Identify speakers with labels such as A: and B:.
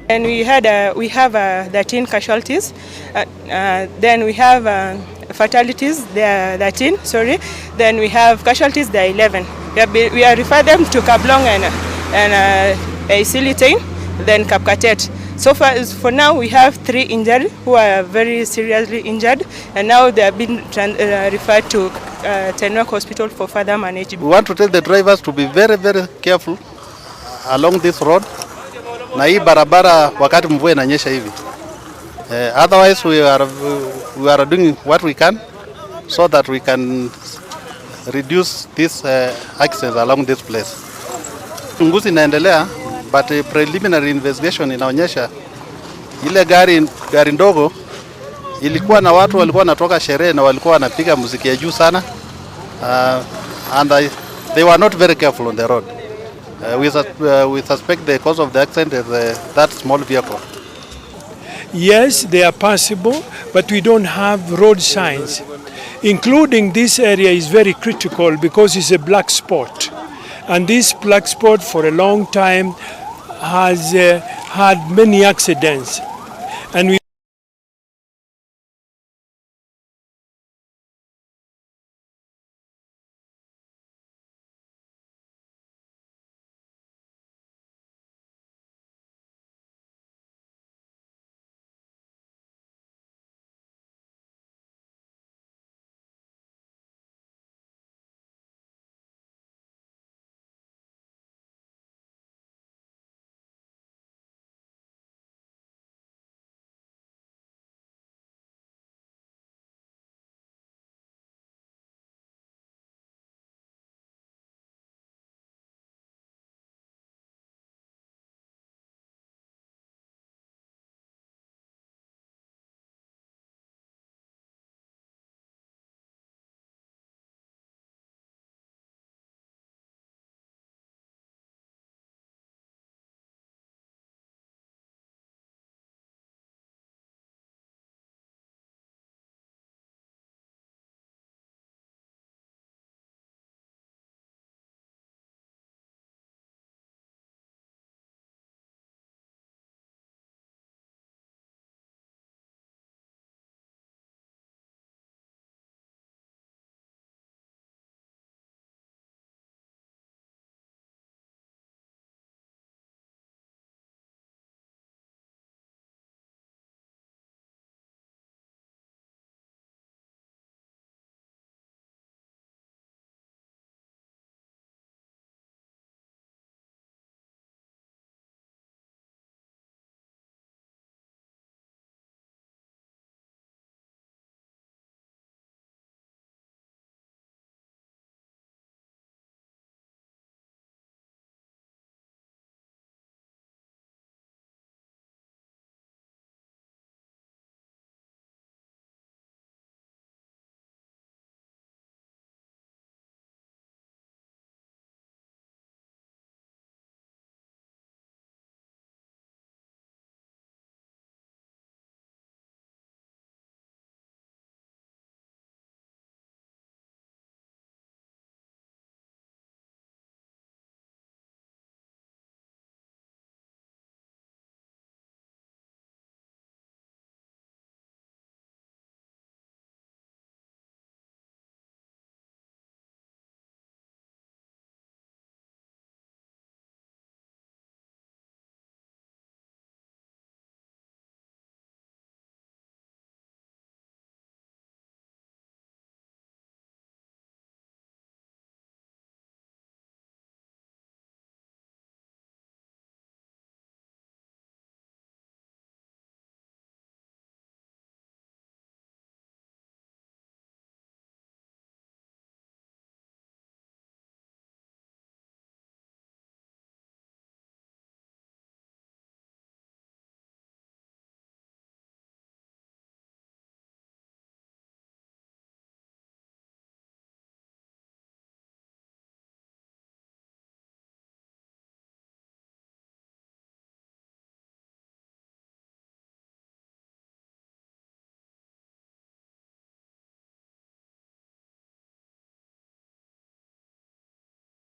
A: And we have 13 casualties. Then we have fatalities. There are 13. Sorry. Then we have casualties. There are 11. We are referred them to Kaplong and Silitane, then Kapkatet. So far, for now, we have 3 injured who are very seriously injured, and now they have been referred to Tenwek Hospital for further management.
B: We want to tell the drivers to be very, very careful along this road. Na hii barabara wakati mvua inanyesha hivi. Otherwise we are doing what we can so that we can reduce these accidents along this place. Uchunguzi inaendelea, but preliminary investigation inaonyesha ile gari ndogo ilikuwa na watu walikuwa wanatoka sherehe na walikuwa wanapiga muziki ya juu sana, and they were not very careful on the road. We suspect the cause of the accident is that small vehicle.
C: Yes, they are passable, but we don't have road signs. Including this area is very critical because it's a black spot. And this black spot for a long time has had many accidents. And we